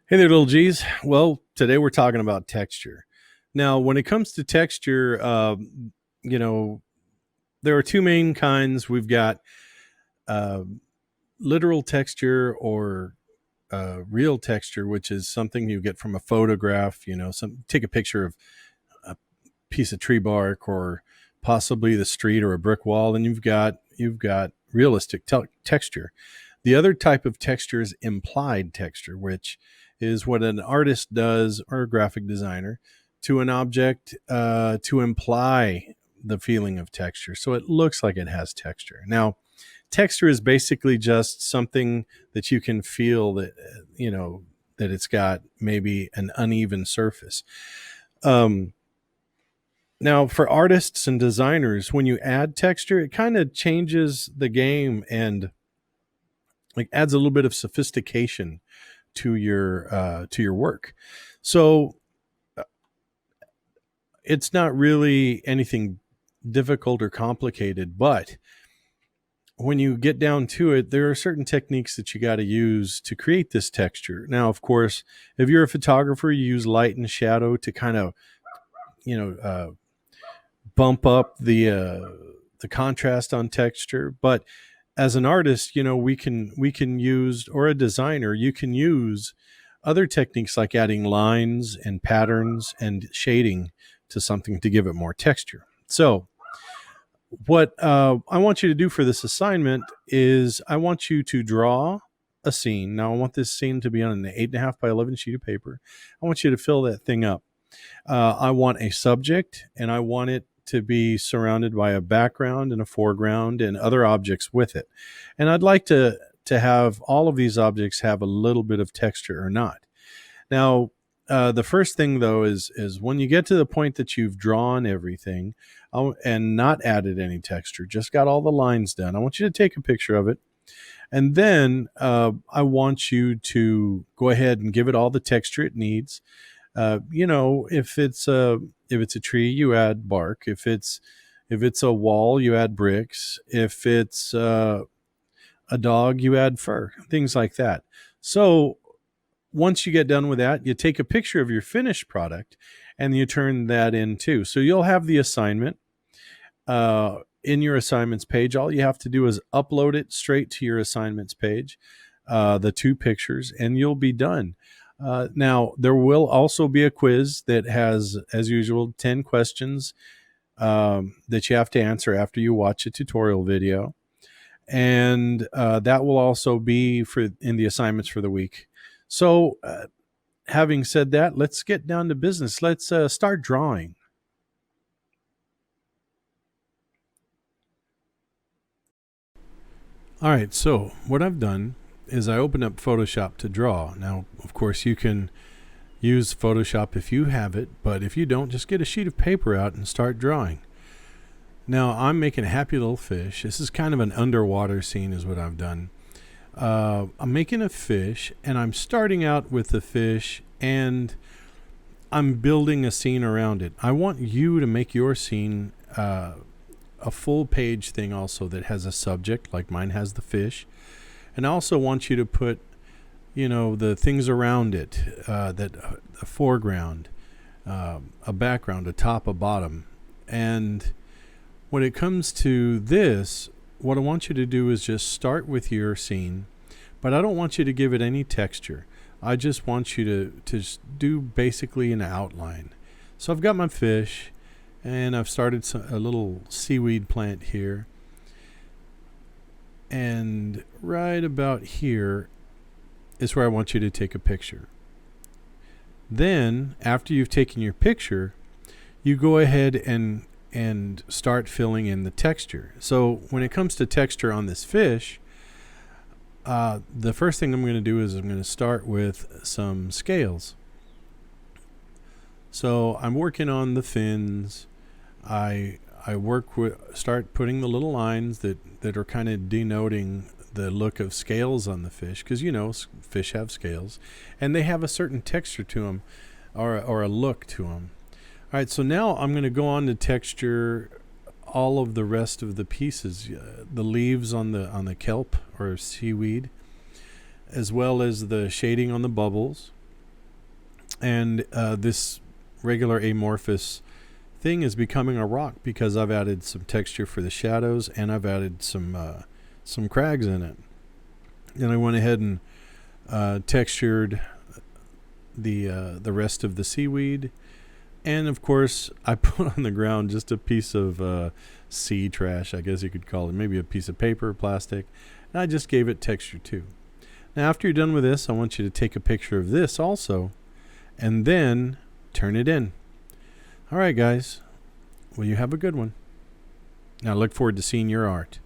Hey there, little G's. Well, today we're talking about texture. Now, when it comes to texture, you know, there are two main kinds. We've got uh, literal texture or real texture, which is something you get from a photograph. Take a picture of a piece of tree bark or possibly the street or a brick wall, and you've got realistic texture. The other type of texture is implied texture, which is what an artist does or a graphic designer to an object to imply the feeling of texture. So it looks like it has texture. Now, texture is basically just something that you can feel that it's got maybe an uneven surface. Um, Now, for artists and designers, when you add texture, it kind of changes the game and like adds a little bit of sophistication to your work. So it's not really anything difficult or complicated, but when you get down to it, there are certain techniques that you got to use to create this texture. Now, of course, if you're a photographer, you use light and shadow to kind of you know uh, bump up the contrast on texture. But as an artist, we can use, or a designer, you can use other techniques like adding lines and patterns and shading to something to give it more texture. So what I want you to do for this assignment is I want you to draw a scene. Now I want this scene to be on an 8.5 by 11 sheet of paper. I want you to fill that thing up. I want a subject, and I want it to be surrounded by a background and a foreground and other objects with it. And I'd like to have all of these objects have a little bit of texture or not. Now, the first thing though is when you get to the point that you've drawn everything and not added any texture, just got all the lines done, I want you to take a picture of it. And then I want you to go ahead and give it all the texture it needs. If it's a tree, you add bark. If it's a wall, you add bricks. If it's a dog, you add fur. Things like that. So once you get done with that, you take a picture of your finished product and you turn that in too. So you'll have the assignment in your assignments page. All you have to do is upload it straight to your assignments page, the two pictures, and you'll be done. Now, there will also be a quiz that has, as usual, 10 questions that you have to answer after you watch a tutorial video. And that will also be in the assignments for the week. So having said that, let's get down to business. Let's start drawing. All right, so what I've done is I opened up Photoshop to draw. Now, of course, you can use Photoshop if you have it, but if you don't, just get a sheet of paper out and start drawing. Now, I'm making a happy little fish. This is kind of an underwater scene is what I've done. I'm making a fish, and I'm starting out with the fish, and I'm building a scene around it. I want you to make your scene a full page thing also that has a subject, like mine has the fish. And I also want you to put, the things around it, a foreground, a background, a top, a bottom. And when it comes to this, what I want you to do is just start with your scene, but I don't want you to give it any texture. I just want you to do basically an outline. So I've got my fish, and I've started a little seaweed plant here. And right about here is where I want you to take a picture. Then, after you've taken your picture, you go ahead and start filling in the texture. So when it comes to texture on this fish, the first thing I'm going to do is I'm going to start with some scales. So I'm working on the fins. I start putting the little lines that are kind of denoting the look of scales on the fish, because fish have scales and they have a certain texture to them, or a look to them. All right, so now I'm going to go on to texture all of the rest of the pieces, the leaves on the kelp or seaweed, as well as the shading on the bubbles. And this regular amorphous thing is becoming a rock because I've added some texture for the shadows, and I've added some crags in it. Then I went ahead and textured the rest of the seaweed, and of course I put on the ground just a piece of sea trash, I guess you could call it, maybe a piece of paper, plastic, and I just gave it texture too. Now after you're done with this, I want you to take a picture of this also, and then turn it in. All right, guys. Well, you have a good one. Now, I look forward to seeing your art.